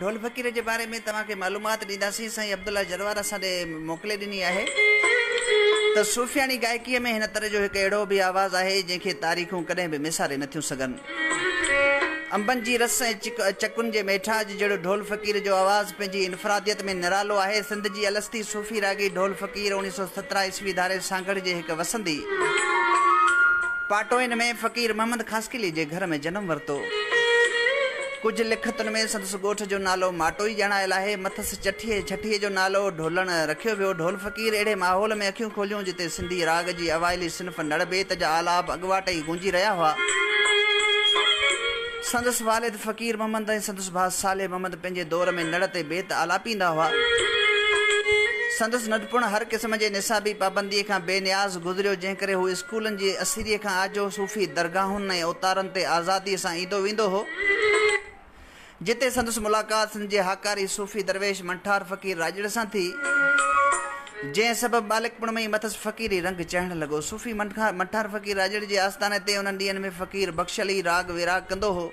ढोल फ़क़ीर जे बारे में तव्हांखे मालूमात ॾींदासीं। साईं अब्दुल्ला जरवार असांजे मोकिले ॾिनी आहे त सूफ़ियानी गायकीअ में हिन तरह जो हिकु अहिड़ो बि आवाज़ु आहे जंहिंखे तारीख़ूं कॾहिं बि मिसारे नथियूं सघनि। अंबनि जी रस ऐं चकुनि जे मेठाज जहिड़ो ढोल फ़क़ीर जो आवाज़ु पंहिंजी इनफ़रादियत में निरालो आहे। सिंध जी अलस्ती सूफ़ी रागी ढोल फ़क़ीर 1917 ईस्वी धारे सांगड़ जे हिकु वसंदी पाटोइन में फ़क़ीर मोहम्मद ख़ासकिली जे घर में जनम वरितो। कुझु लिखतुनि में संदसि ॻोठ जो नालो माटोई ॼाणायल आहे। मथसि छठीअ जो नालो ढोलण रखियो वियो। ढोल फ़क़ीर अहिड़े माहौल में अखियूं खोलियूं जिते सिंधी राग जी अवाइली सिन्फ़ नड़बेत जा आलाप अॻुवाट ई गूंजी रहिया हुआ। संदसि वालिद फ़क़ीर मोहम्मद ऐं संदसि भाउ साले मोहम्मद पंहिंजे दौर में नड़ ते बेत आलापींदा हुआ। संदसि नंढपण हर क़िस्म जे निसाबी पाबंदीअ खां बेनियाज़ गुज़रियो, जंहिं करे हू स्कूलनि जी असीरीअ खां आजो सूफ़ी दरगाहुनि ऐं उतारनि ते आज़ादीअ सां ईंदो वेंदो हो, जिते संदसि मुलाक़ात सिंध जे हाकारी सूफ़ी दरवेश मंठार फ़क़ीर राजड़ सां थी, जंहिं सबबु बालिकपण में ई मथसि फ़क़ीरी रंग चढ़ण लॻो। सूफ़ी मंठार फ़क़ीर राजड़ जे आस्थाने ते उन्हनि ॾींहंनि में फ़क़ीर बख़्शली राग विराग कंदो हो,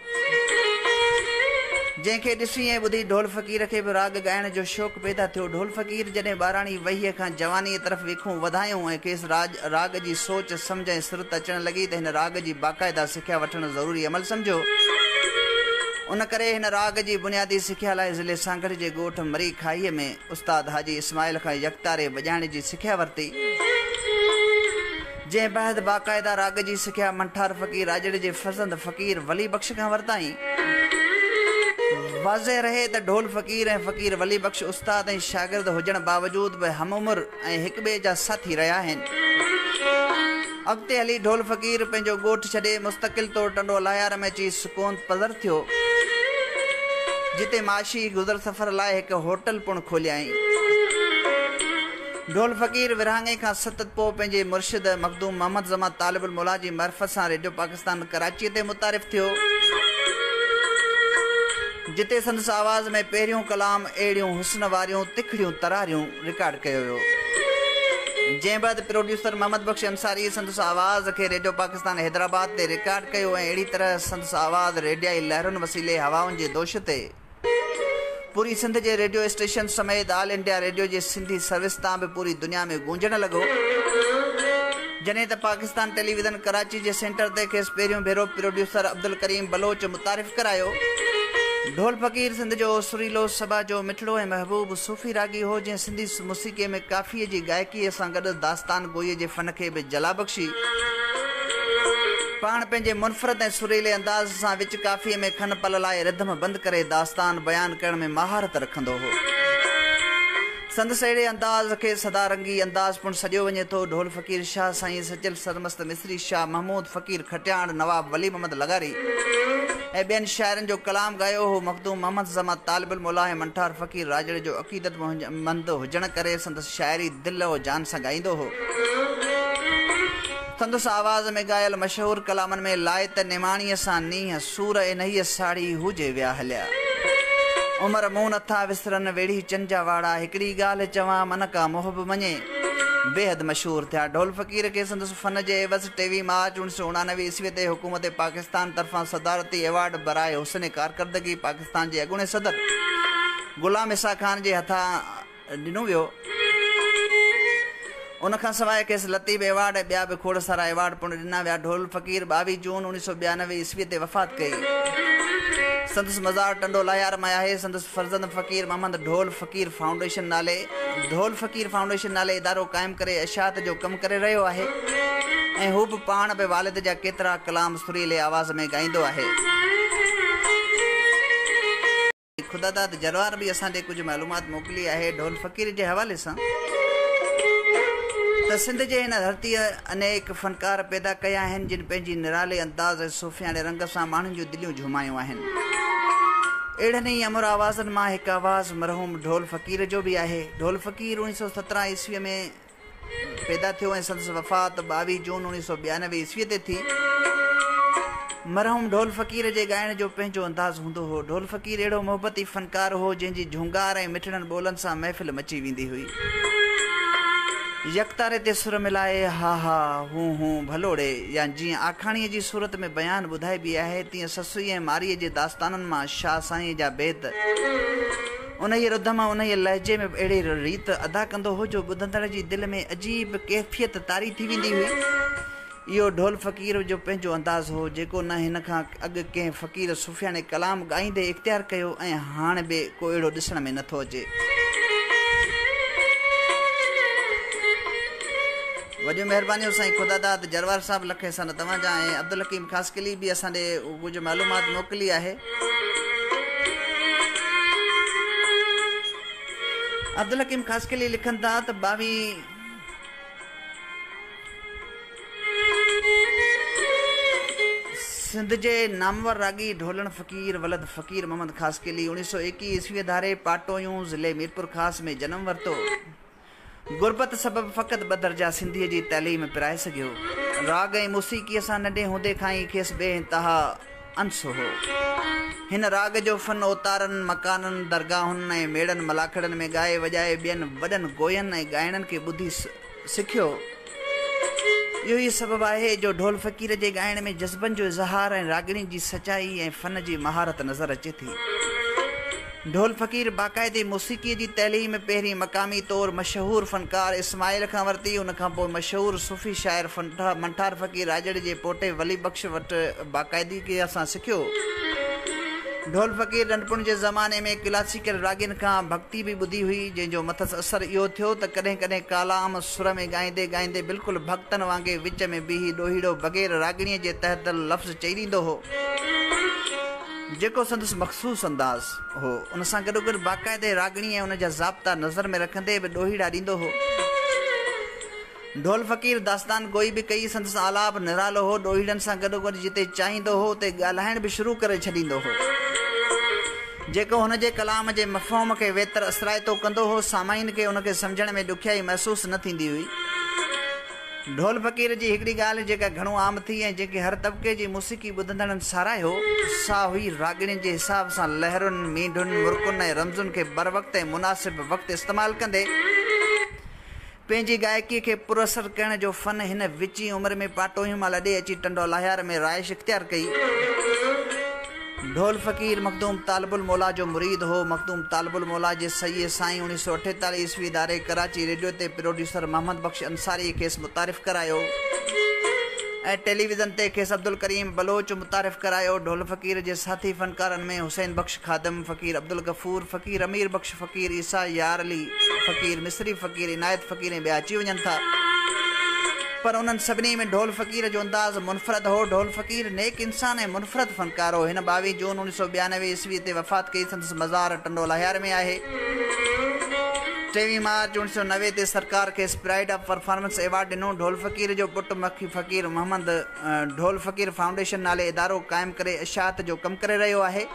जंहिंखे ॾिसी ऐं ॿुधी ढोल फ़क़ीर खे बि राग ॻाइण जो शौक़ु पैदा थियो। ढोल फ़क़ीर जॾहिं ॿाराणी वहीअ खां जवानीअ तरफ़ विखूं वधायूं ऐं खेसि राग जी सोच सम्झ ऐं सुरत अचणु लॻी त हिन राग जी बाक़ाइदा सिख्या वठणु ज़रूरी अमल सम्झो। उन करे हिन राग जी बुनियादी सिख्या लाइ ज़िले सांगड़ जे ॻोठ मरी खाईअ में उस्ताद हाजी इस्माइल खां यकतारे वॼाइण जी सिख्या वरिती, जंहिं बैदि बाक़ाइदा राग जी सिख्या मंठार फ़क़ीर राजड़ जे फर्ज़ंद फ़क़ीर वली बख़्श खां वरिताई। वाज़े रहे त ढोल फ़क़ीर ऐं फ़क़ीर वली बख़्श उस्ताद ऐं शागिर्द हुजण बावजूद बि हम उमिरि ऐं हिक ॿिए जा साथी रहिया आहिनि। अॻिते हली ढोल फ़क़ीर पंहिंजो ॻोठ छॾे मुस्तक़िल तौरु टंडो लायार में अची सुकून पज़र थियो, जिते माशी गुज़र सफ़र लाइ हिकु होटल पिणु खोलियाई। ढोल फ़क़ीर विरहाङे खां सतत पोइ पंहिंजे मुर्शिद मखदूम मोहम्मद ज़मा तालिबुल मौला जी मरफ़त सां रेडियो पाकिस्तान कराचीअ ते मुतारिफ़ थियो, जिते संदसि आवाज़ में पहिरियों कलाम अहिड़ियूं हुस्न वारियूं तिखड़ियूं तरारियूं रिकॉर्ड कयो वियो, जंहिं बैदि प्रोड्यूसर मोहम्मद बख़्श अंसारी संदसि आवाज़ खे रेडियो पाकिस्तान हैदराबाद ते रिकॉर्ड कयो ऐं अहिड़ी तरह संदसि आवाज़ रेडियाई लहरुनि वसीले हवाउनि जे दोष ते पूरी सिंध जे रेडियो स्टेशन समेत ऑल इंडिया रेडियो जे सिंधी सर्विस तां बि पूरी दुनिया में गूंजण लॻो। जॾहिं त पाकिस्तान टेलीविज़न कराची जे सेंटर ते खेसि पहिरियों भेरो प्रोड्यूसर अब्दुल करीम बलोच मुतारिफ़ करायो। ढोल फ़क़ीर सिंध जो सुरीलो सभा जो मिठड़ो ऐं महबूब सूफ़ी रागी हो, जंहिं सिंधी मुसीक़ीअ में काफ़ीअ जी गायकीअ सां गॾु दास्तान गोईअ जे फ़न खे बि जला बख़्शी पाण पंहिंजे मुनफ़रद ऐं सुरीले अंदाज़ सां विच काफ़ीअ में खन पल लाइ रिदम बंदि करे दास्तान बयानु करण में महारत रखंदो हो। संदसि अहिड़े अंदाज़ खे सदारंगी अंदाज़ पिणु सॼो वञे थो। ढोल फ़क़ीर शाह साईं सचल सरमस्त मिस्री शाह महमूद फ़क़ीर खटियाण नवाब वली मोहम्मद लगारी ऐं ॿियनि शाइरनि जो कलाम ॻायो हो। मखदूम मोहम्मद ज़मा तालिबुल मौला ऐं मंठार फ़क़ीर राजड़ जो अक़ीदतमंद हुजण करे संदसि शाइरी दिल और जान सां ॻाईंदो हो। संदसि आवाज़ में ॻायल मशहूरु कलामनि में लाइत निमाणीअ सां नींहं सूर ऐं नहीअ साड़ी हुजे विया हलिया, उमिरि मूं नथा विसरनि वेड़ी चंजा वाड़ा, हिकिड़ी ॻाल्हि चवां मन का मोहब मञे, बेहद मशहूरु थिया। ढोल फ़क़ीर खे संदसि फ़न जे एवज़ 23 मार्च 1989 ईस्वी ते हुकूमत पाकिस्तान तरफ़ां सदारती अवार्ड बराए हुस्न कारकर्दगी पाकिस्तान जे अॻूणे सदर ग़ुलाम इसा ख़ान जे हथां ॾिनो वियो। उनखां सवाइ खेसि लतीफ़ अवार्ड ऐं ॿिया बि खोड़ सारा अवार्ड पिणु ॾिना विया। ढोल फ़क़ीर 22 जून 1992 ईस्वी ते वफ़ात कई। संदसि मज़ार टंडो लायार में आहे। संदसि फर्ज़ंद फ़क़ीर मोहम्मद ढोल फ़क़ीर फाउंडेशन नाले इदारो क़ाइमु करे अशात जो कमु करे रहियो आहे ऐं हू बि पाण बि वालिद जा केतिरा कलाम सुरीले आवाज़ में ॻाईंदो आहे। ख़ुदादाद जरवार बि असांखे कुझु मालूमात मोकिली आहे ढोल फ़क़ीर जे हवाले सां त सिंध जे हिन धरतीअ अनेक फ़नकार पैदा कया आहिनि, जिन पंहिंजी निराले अंदाज़ ऐं सूफ़ियाने रंग सां माण्हुनि जूं दिलियूं झुमायूं आहिनि। अहिड़नि ई अमर आवाज़नि मां हिकु आवाज़ मरहूम ढोल फ़क़ीर जो बि आहे। ढोल फ़क़ीर 1917 ईस्वीअ में पैदा थियो ऐं संदसि वफ़ात 22 जून 1992 ईस्वीअ ते थी। मरहूम ढोल फ़क़ीर जे ॻाइण जो पंहिंजो अंदाज़ हूंदो हो। ढोल फ़क़ीर अहिड़ो मोहबती फ़नकार हो जंहिंजी झुंगार ऐं मिठड़नि ॿोलनि सां महफ़िल मची वेंदी हुई। यकतारे ते सुर मिलाए हा हा हूं हूं भलोड़े या जीअं आखाणीअ जी सूरत में बयान ॿुधाइबी आहे तीअं ससुई ऐं मारीअ जे दास्ताननि मां शाह साईं जा बेत उन ई रुध मां उन ई लहजे में अहिड़ी रीत अदा कंदो हो जो ॿुधंदड़ जी दिलि में अजीब कैफ़ियत तारी थी वेंदी हुई। इहो ढोल फ़क़ीर जो पंहिंजो अंदाज़ हो जेको न हिन खां अॻु कंहिं फ़क़ीर सुफ़ियाने कलाम ॻाईंदे इख़्तियार कयो ऐं हाणे बि को अहिड़ो ॾिसण में नथो अचे। वॾियूं महिरबानियूं साईं ख़ुदादाद जरवार साहब लखे सन तव्हांजा ऐं अब्दुल हकीम ख़ासकिली बि असांजे कुझु मालूमात मोकिली आहे। अब्दुल हकीम ख़ासकिली लिखनि था त 22 सिंध जे नामवर रागी ढोलण फ़क़ीर वलद फ़क़ीर मोहम्मद ख़ासकिली 1921 ईस्वी धारे पाटोयूं ज़िले मीरपुर ख़ास में जनम वरितो। गुरबत सबब फ़क़त ॿ दर्जा सिंधीअ जी तइलीम पिराए सघियो। राग ऐं मौसीक़ीअ सां नंढे हूंदे खां ई खेसि बेइंतहा अंस हो। हिन राग जो फ़न ओतारनि मकाननि दरगाहुनि ऐं मेड़नि मलाखड़नि में ॻाए वॼाए ॿियनि वॾनि गोयनि ऐं ॻाइणनि खे ॿुधी सिखियो। इहो ई सबबु आहे जो ढोल फ़क़ीर जे ॻाइण में जज़्बनि जो इज़हार ऐं रागिणी जी सचाई ऐं फ़न जी महारत नज़र अचे थी। ढोल फ़क़ीर बाक़ाइदे मौसीक़ीअ जी तइलीम पहिरीं मक़ामी तौरु मशहूरु फ़नकार इस्माइल खां वरिती। उन खां पोइ मशहूरु सूफ़ी शाइर मंठार फ़क़ीर राजड़ जे पोटे वली बख़्श वटि बाक़ाइदगीअ सां सिखियो। ढोल फ़क़ीर नंढपण जे ज़माने में क्लासिकल रागिन खां भक्ति बि ॿुधी हुई जंहिंजो मथस असरु इहो थियो त कॾहिं कॾहिं कालाम सुर में ॻाईंदे ॻाईंदे बिल्कुलु भक्तनि वांगुरु विच में बीही ॾोहीड़ो बग़ैर रागिणीअ जे तहत लफ़्ज़ चई ॾींदो हो जेको संदसि मख़सूस अंदाज़ हो। उन सां गॾोगॾु बाक़ाइदे रागिणी ऐं उन जा ज़ाब्ता नज़र में रखंदे बि ॾोहीड़ा ॾींदो हो। ढोल फ़क़ीर दास्तान गोई बि कई संदसि आलाप निरालो हो। ॾोहीड़नि सां गॾोगॾु जिते चाहींदो हो उते ॻाल्हाइण बि शुरू करे छॾींदो हो जेको हुन जे कलाम जे मफ़हूम खे वेतर असराइतो कंदो हो। सामाइन खे उनखे सम्झण में ॾुखियाई महसूसु न थींदी हुई। ढोल फ़क़ीर जी हिकिड़ी ॻाल्हि जेका घणो आम थी ऐं जेके हर तबिके जी मौसीक़ी ॿुधंदड़नि सारायो सा हुई रागिणी जे हिसाब सां लहरुनि मींढुनि मुर्कुनि ऐं रमज़ुनि खे बर वक़्तु ऐं मुनासिब वक़्तु इस्तेमालु कंदे पंहिंजी गायकीअ खे पुरअसर करण जो फ़न। हिन विची उमिरि में पाटोयूं मां लॾे अची टंडो लाहियार में राइश इख़्तियार कई। ढोल फ़क़ीर मखदूम तालिबुल मौला जो मुरीद हो। मखदूम तालिबुल मौला जे सईद साईं 1948 ईस्वी दारे कराची रेडियो ते प्रोड्यूसर मोहम्मद बख़्श अंसारी खेसि मुतारिफ़ करायो ऐं टेलीविज़न ते खेसि अब्दुल करीम बलोच मुतारिफ़ करायो। ढोल फ़क़ीर जे साथी फ़नकारनि में हुसैन बख़्श खादम फ़क़ीर अब्दुल गफ़ूर फ़क़ीर अमीर बख़्श फ़क़ीर ईसा यार अली फ़क़ीर मिस्री फ़क़ीर इनायत फ़क़ीर ऐं ॿिया अची वञनि था पर उन्हनि सभिनी में ढोल फ़क़ीर जो अंदाज़ मुनफ़रद हो। ढोल फ़क़ीर नेक इंसान ऐं मुनफ़रद फ़नकार हो। हिन 22 जून 1992 ईस्वी ते वफ़ात कई। संदसि मज़ार टंडो लाहियार में आहे। 23 मार्च 1990 ते सरकार खे प्राइड ऑफ परफॉर्मेंस एवार्ड ॾिनो। ढोल फ़क़ीर जो पुटु मखी फ़क़ीर मोहम्मद ढोल फ़क़ीर फाउंडेशन नाले इदारो क़ाइमु करे इशाअत जो कमु करे रहियो आहे।